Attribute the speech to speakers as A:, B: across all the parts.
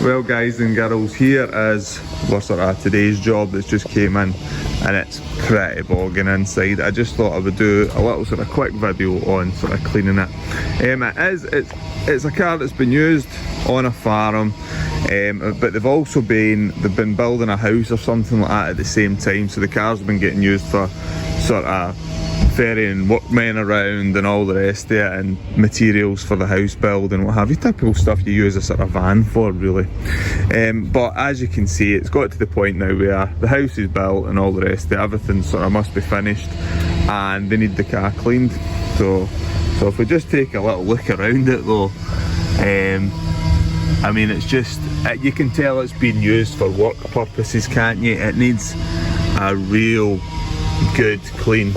A: Well guys and girls, here is sort of today's job that's just came in, and it's pretty bogging inside. I just thought I would do a little sort of quick video on sort of cleaning it. It's a car that's been used on a farm, but they've been building a house or something like that at the same time, so the car's been getting used for sort of ferrying workmen around and all the rest of it, and materials for the house build and what have you, typical stuff you use a sort of van for really. But as you can see, it's got to the point now where the house is built and all the rest of it, everything sort of must be finished and they need the car cleaned. So if we just take a little look around it though, I mean, it's just, you can tell it's been used for work purposes, can't you? It needs a real good clean.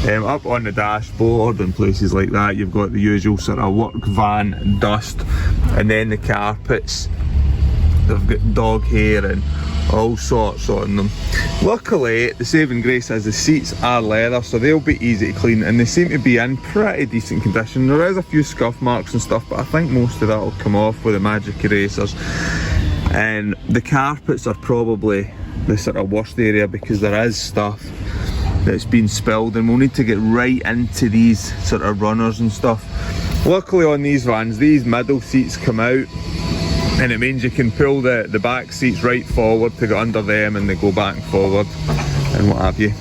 A: Up on the dashboard and places like that, you've got the usual sort of work van dust, and then the carpets, they've got dog hair and all sorts on them. Luckily, the saving grace is the seats are leather, so they'll be easy to clean, and they seem to be in pretty decent condition. There is a few scuff marks and stuff, but I think most of that will come off with the magic erasers. And the carpets are probably the sort of worst area, because there is stuff that's been spilled, and we'll need to get right into these sort of runners and stuff. Luckily on these vans, these middle seats come out, and it means you can pull the back seats right forward to get under them, and they go back and forward and what have you.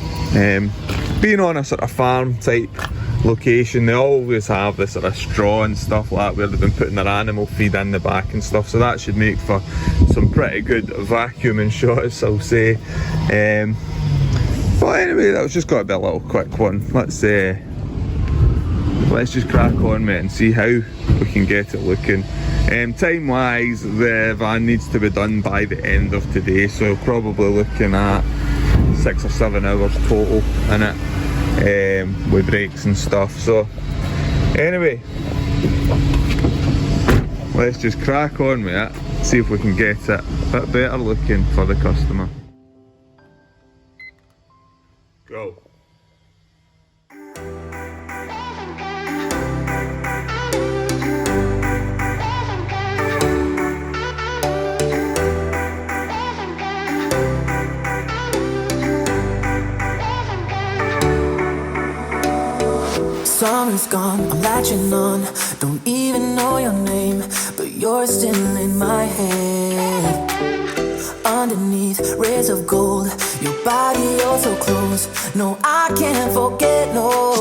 A: Being on a sort of farm type location, they always have this sort of straw and stuff like that where they've been putting their animal feed in the back and stuff, so that should make for some pretty good vacuuming shots, I'll say. But anyway, that was just got to be a little quick one. Let's just crack on, mate, and see how we can get it looking. Time wise, the van needs to be done by the end of today, so probably looking at 6 or 7 hours total in it, with breaks and stuff. So anyway, let's just crack on with it, see if we can get it a bit better looking for the customer. Go.
B: Summer's gone, I'm latching on. Don't even know your name, but you're still in my head. Underneath rays of gold, your body oh so close. No, I can't forget, no.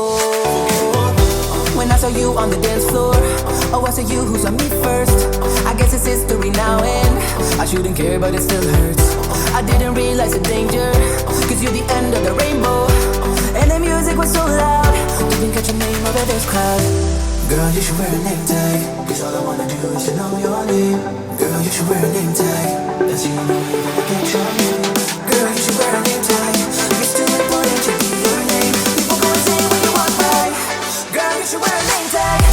B: When I saw you on the dance floor, oh, I saw you who saw me first. I guess it's history now, and I shouldn't care, but it still hurts. I didn't realize the danger, cause you're the end of the rainbow, and the music was so loud. Didn't catch your name over this crowd. Girl, you should wear a name tag, cause all I wanna do is to know your name. Girl, you should wear a name tag, that's how you know you're gonna get your name. Girl, you should wear a name tag, it's too important to be your name. People go insane when you walk by. Girl, you should wear a name tag.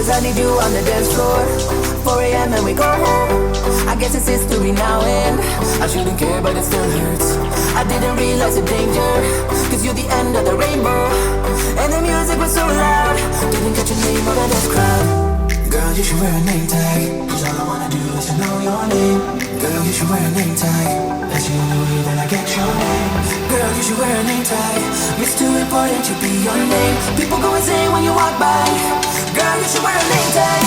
B: I need you on the dance floor, 4 AM and we go home. I guess it's history now, and I shouldn't care, but it still hurts. I didn't realize the danger, cause you're the end of the rainbow, and the music was so loud. Didn't catch your name over this crowd. Girl, you should wear a name tag, cause all I wanna do is to know your name. Girl, you should wear a name tag, that's you know you when I get your name. Girl, you should wear a name tag, it's too important to be your name. People go insane when you walk by. Girl, you should wear a name tag.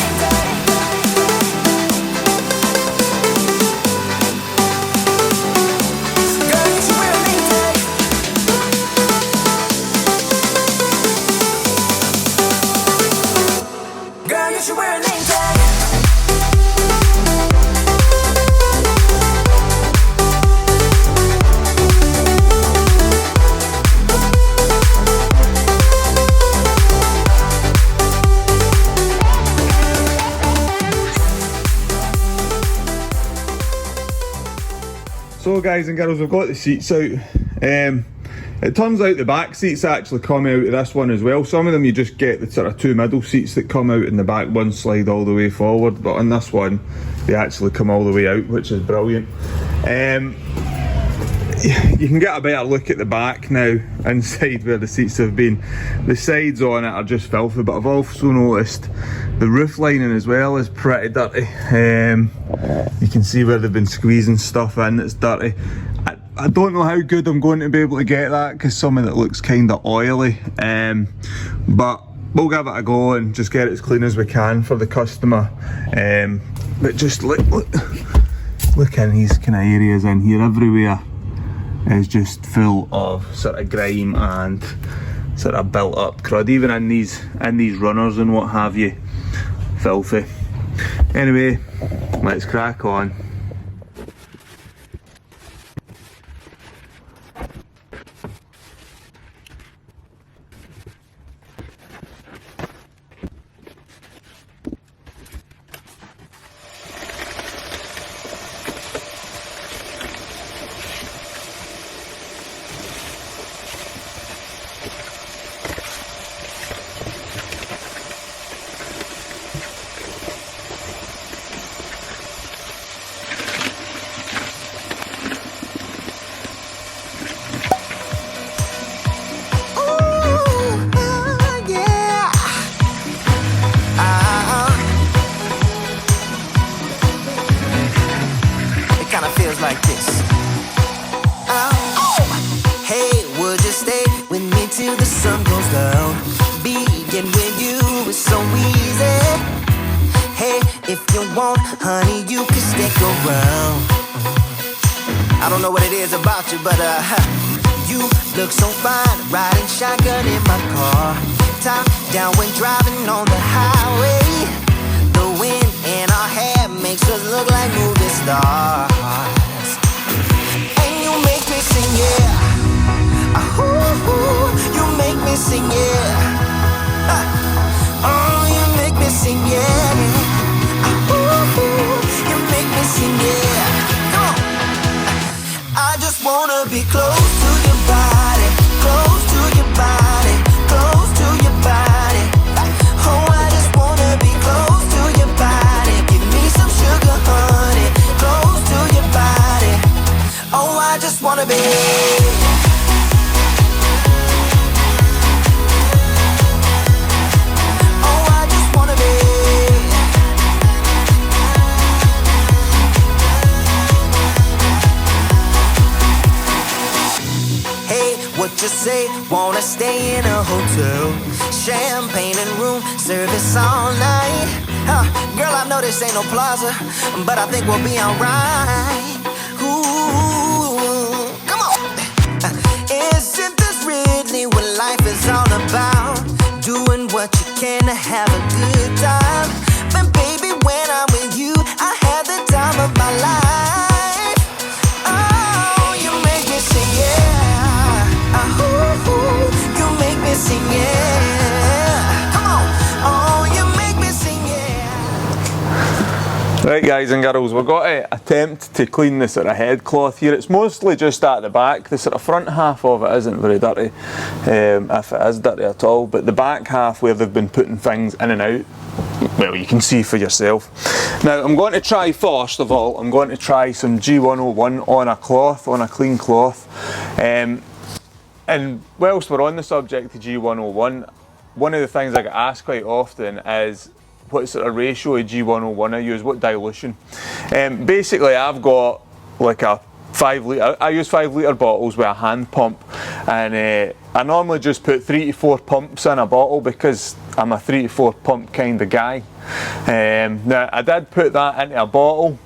B: Girl, you should wear a name tag. Girl, you should wear a name tag.
A: go guys and girls, we've got the seats out. It turns out the back seats actually come out of this one as well. Some of them you just get the sort of two middle seats that come out and the back one slide all the way forward, but on this one they actually come all the way out, which is brilliant. You can get a better look at the back now, inside where the seats have been. The sides on it are just filthy, but I've also noticed the roof lining as well is pretty dirty. You can see where they've been squeezing stuff in, it's dirty. I don't know how good I'm going to be able to get that, because some of it looks kind of oily, but we'll give it a go and just get it as clean as we can for the customer. But just look in these kind of areas in here. Everywhere is just full of sort of grime and sort of built up crud, even in these runners and what have you. Filthy. Anyway, let's crack on.
B: Like this. Hey, would you stay with me till the sun goes down? Being with you is so easy. Hey, if you want, honey, you can stick around. I don't know what it is about you, but you look so fine, riding shotgun in my car. Top down when driving on the highway. The wind in our hair makes us look like movie stars. Sing, yeah. You make me sing, yeah. Oh, you make me sing, yeah. You make me sing, yeah. Come on. I just wanna be close to your body, close to your body, close to your body. Oh, I just wanna be close to your body. Give me some sugar, honey, close to your body. Oh, I just wanna be. Oh, I just wanna be. Hey, what you say? Wanna stay in a hotel? Champagne and room service all night. Girl, I know this ain't no plaza, but I think we'll be alright. Isn't this really what life is all about? Doing what you can to have a good time. But baby, when I'm with you, I have the time of my life. Oh, you make me sing, yeah. You make me sing, yeah. Come on. Oh, you make me sing, yeah.
A: Right guys and girls, we've got to attempt to clean the sort of head cloth here. It's mostly just at the back. The sort of front half of it isn't very dirty, if it is dirty at all, but the back half where they've been putting things in and out, well, you can see for yourself. Now I'm going to try, first of all, I'm going to try some G101 on a cloth, on a clean cloth. And whilst we're on the subject of G101, one of the things I get asked quite often is what sort of ratio of G101 I use, what dilution. Basically I've got like a 5 litre, I use 5 litre bottles with a hand pump, and I normally just put 3 to 4 pumps in a bottle because I'm a 3 to 4 pump kind of guy. Now I did put that into a bottle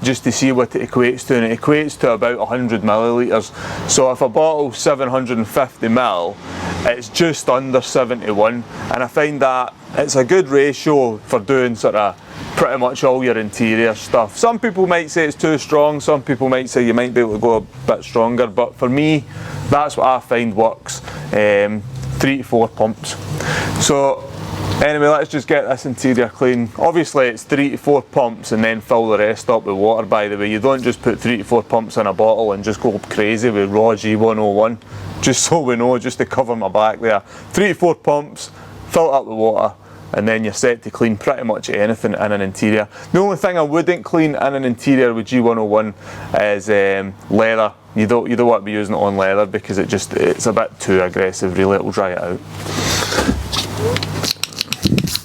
A: just to see what it equates to, and it equates to about 100 millilitres. So if a bottle's 750 ml, it's just under 71, and I find that it's a good ratio for doing sort of pretty much all your interior stuff. Some people might say it's too strong, some people might say you might be able to go a bit stronger, but for me, that's what I find works. 3 to 4 pumps. So Anyway, let's just get this interior clean. Obviously it's 3 to 4 pumps and then fill the rest up with water, by the way. You don't just put 3 to 4 pumps in a bottle and just go crazy with raw G101. Just so we know, just to cover my back there. 3 to 4 pumps, fill it up with water, and then you're set to clean pretty much anything in an interior. The only thing I wouldn't clean in an interior with G101 is leather. You don't want to be using it on leather because it's a bit too aggressive, really. It'll dry it out.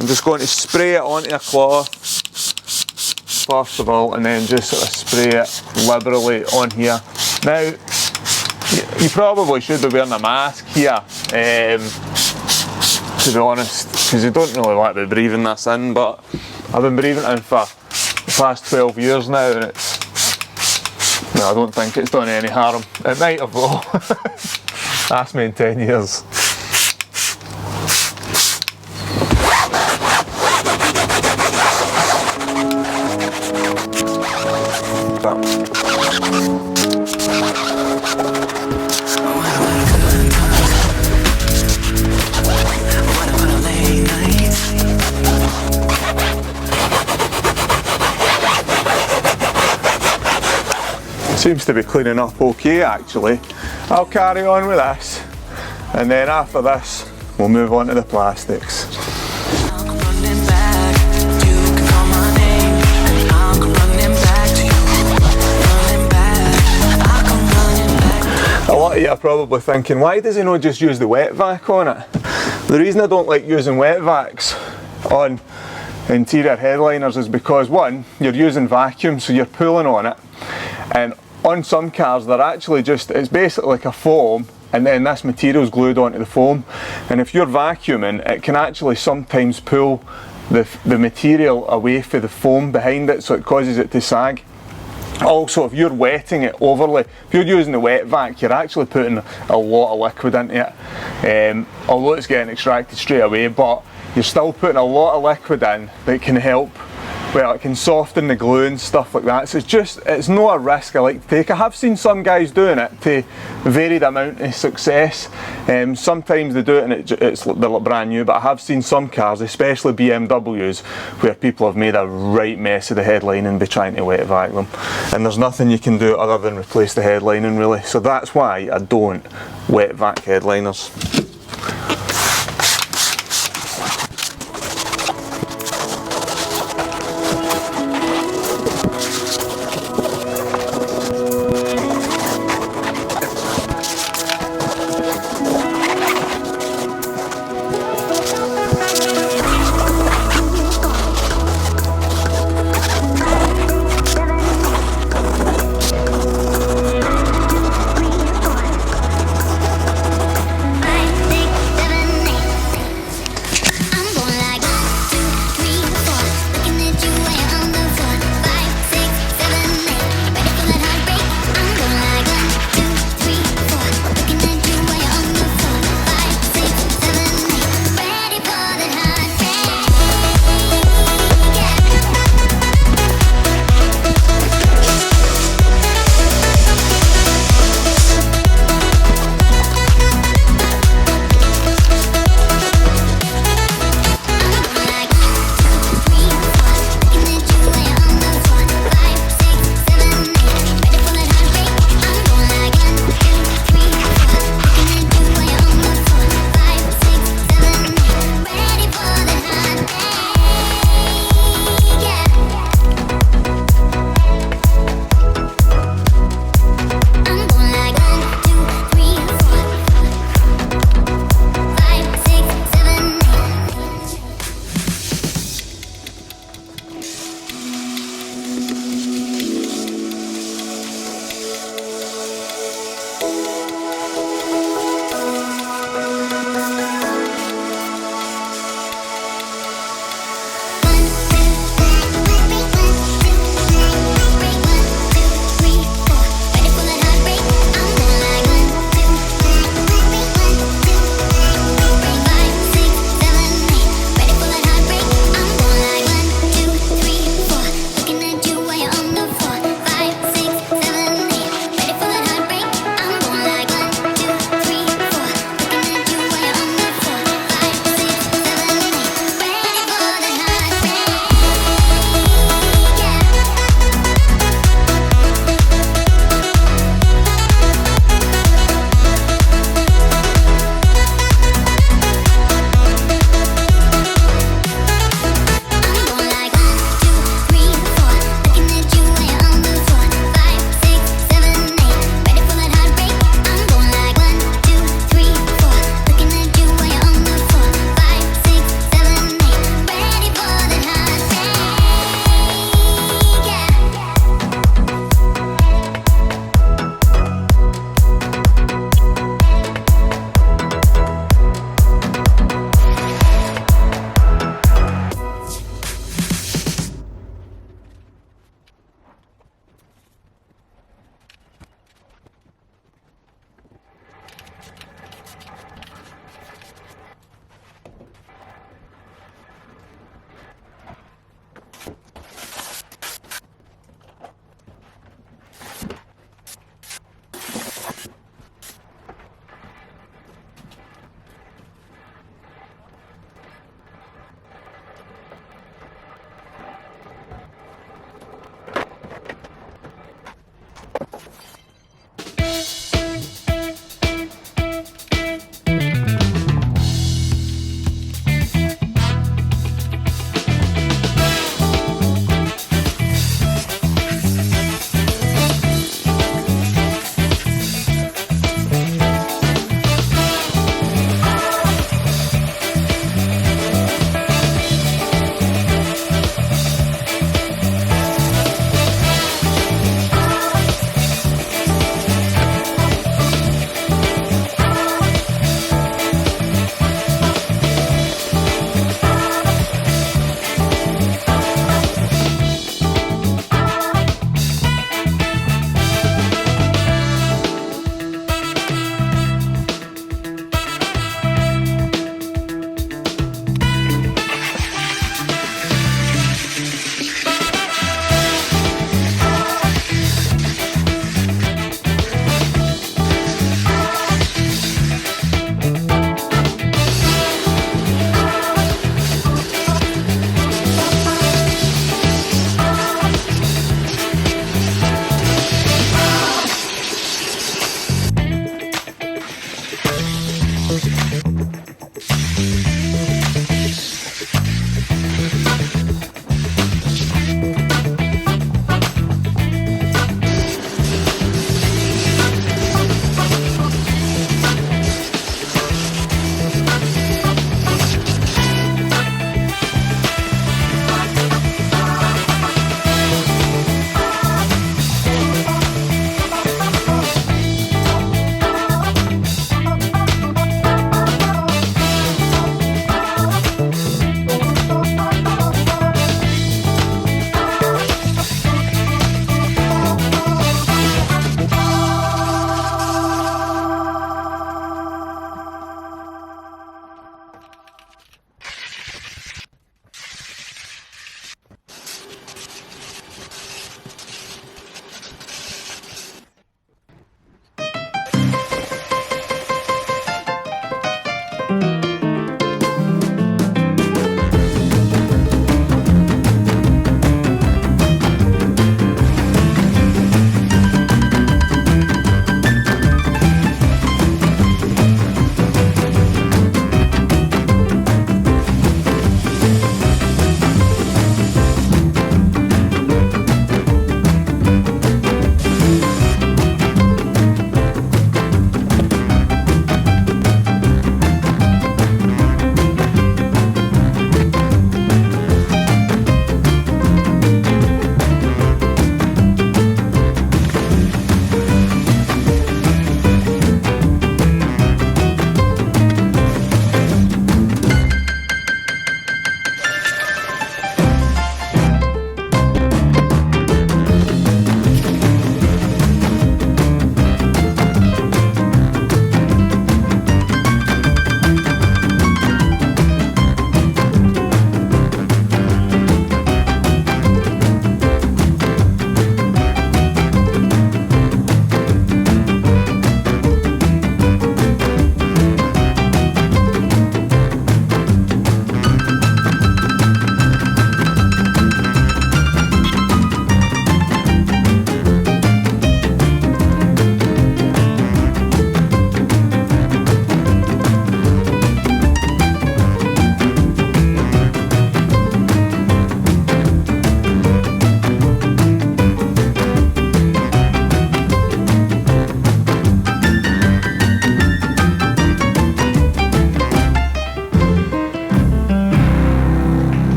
A: I'm just going to spray it onto a cloth first of all, and then just sort of spray it liberally on here. Now, you probably should be wearing a mask here, to be honest, because you don't really want to be breathing this in, but I've been breathing it in for the past 12 years now, and I don't think it's done any harm. It might have though. Ask me in 10 years. Seems to be cleaning up okay actually. I'll carry on with this, and then after this we'll move on to the plastics. A lot of you are probably thinking, why does he not just use the wet vac on it? The reason I don't like using wet vacs on interior headliners is because, one, you're using vacuum, so you're pulling on it, and on some cars they're actually it's basically like a foam, and then this material's glued onto the foam, and if you're vacuuming it can actually sometimes pull the material away from the foam behind it, so it causes it to sag. Also, if you're wetting it overly, if you're using the wet vac, you're actually putting a lot of liquid into it, although it's getting extracted straight away, but you're still putting a lot of liquid in that can help. Well, it can soften the glue and stuff like that, so it's not a risk I like to take. I have seen some guys doing it to varied amount of success. Sometimes they do it and they're brand new, but I have seen some cars, especially BMWs, where people have made a right mess of the headlining by trying to wet vac them. And there's nothing you can do other than replace the headlining really, so that's why I don't wet vac headliners.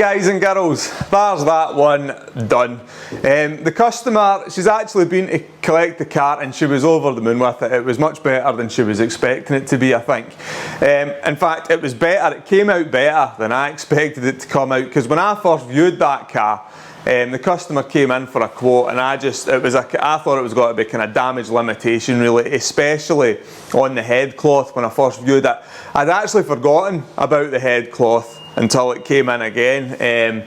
C: guys and girls, there's that one done. The customer, she's actually been to collect the car and she was over the moon with it. It was much better than she was expecting it to be, I think. In fact, it was better, it came out better than I expected it to come out, because when I first viewed that car, the customer came in for a quote and I thought it was got to be kind of damage limitation really, especially on the head cloth. When I first viewed it, I'd actually forgotten about the head cloth until it came in again, and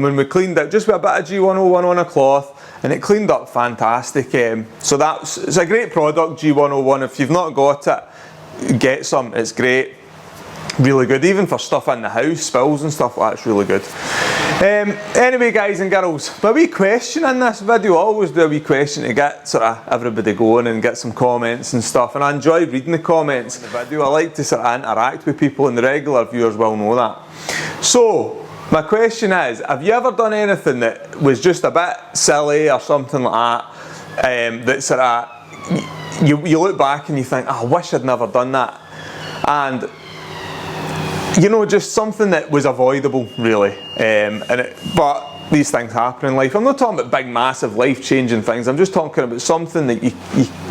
C: when we cleaned it just with a bit of G101 on a cloth, and it cleaned up fantastic. So it's a great product, G101. If you've not got it, get some, it's great. Really good, even for stuff in the house, spills and stuff like that, it's really good. Anyway guys and girls, my wee question in this video, I always do a wee question to get sort of everybody going and get some comments and stuff, and I enjoy reading the comments in the video. I like to sort of interact with people, and the regular viewers will know that. So my question is, have you ever done anything that was just a bit silly or something like that, that sort of, you look back and you think, oh, I wish I'd never done that, and you know, just something that was avoidable really, but these things happen in life. I'm not talking about big massive life-changing things, I'm just talking about something that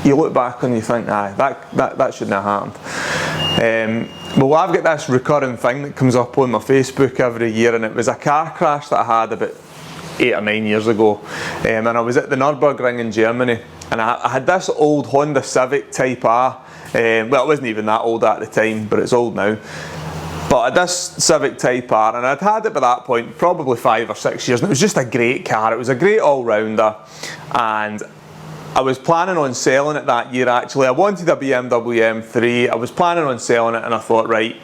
C: you look back and you think, aye, that shouldn't have happened. Well, I've got this recurring thing that comes up on my Facebook every year, and it was a car crash that I had about 8 or 9 years ago, and I was at the Nürburgring in Germany, and I had this old Honda Civic Type R. Well, it wasn't even that old at the time, but it's old now. But I had this Civic Type R, and I'd had it by that point probably 5 or 6 years, and it was just a great car. It was a great all-rounder, and I was planning on selling it that year actually. I wanted a BMW M3, I was planning on selling it, and I thought, right,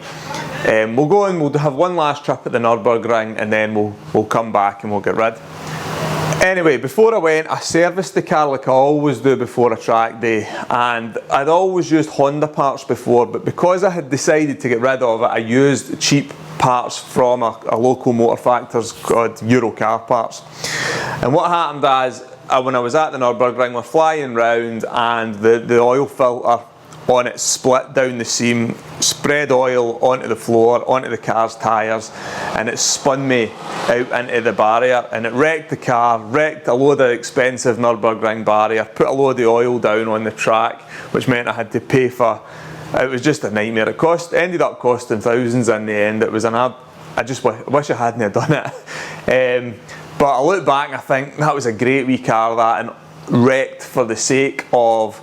C: we'll go and we'll have one last trip at the Nürburgring, and then we'll come back and we'll get rid. Anyway, before I went, I serviced the car like I always do before a track day, and I'd always used Honda parts before, but because I had decided to get rid of it, I used cheap parts from a local motor factory called Euro Car Parts. And what happened is, when I was at the Nürburgring, we're flying round, and the oil filter on it split down the seam, spread oil onto the floor, onto the car's tyres, and it spun me out into the barrier, and it wrecked the car, wrecked a load of expensive Nürburgring barrier, put a load of oil down on the track, which meant I had to pay for, it was just a nightmare. It ended up costing thousands in the end. It was I just wish I hadn't done it. But I look back and I think that was a great wee car, that, and wrecked for the sake of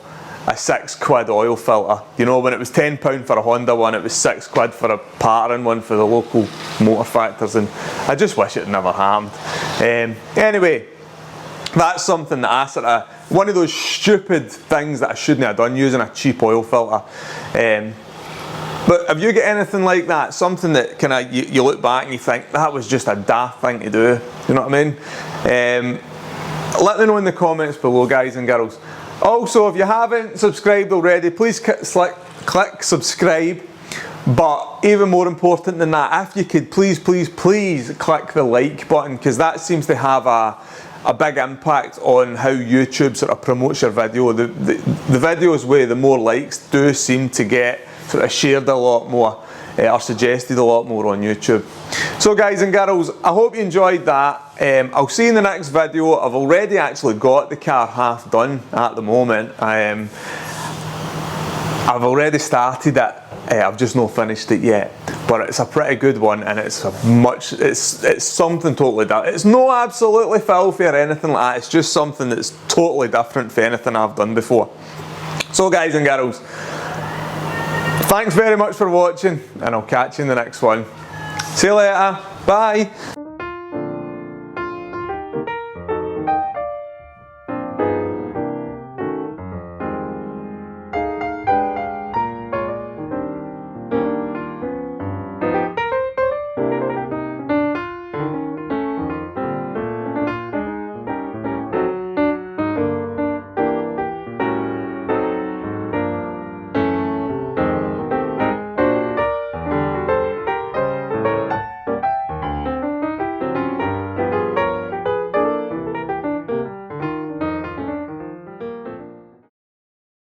C: a £6 oil filter. You know, when it was £10 for a Honda one, it was £6 for a pattern one for the local motor factors, and I just wish it never happened. Anyway, that's something that I sort of, one of those stupid things that I shouldn't have done, using a cheap oil filter. But have you got anything like that? Something that kind of you look back and you think, that was just a daft thing to do. You know what I mean? Let me know in the comments below, guys and girls. Also, if you haven't subscribed already, please click subscribe. But even more important than that, if you could please click the like button, because that seems to have a big impact on how YouTube sort of promotes your video. The videos with the more likes do seem to get sort of shared a lot more, or suggested a lot more on YouTube. So guys and girls, I hope you enjoyed that. I'll see you in the next video. I've already actually got the car half done at the moment. I've already started it. I've just not finished it yet, but it's a pretty good one, and it's something totally different. It's not absolutely filthy or anything like that. It's just something that's totally different from anything I've done before. So guys and girls, thanks very much for watching, and I'll catch you in the next one. See you later. Bye.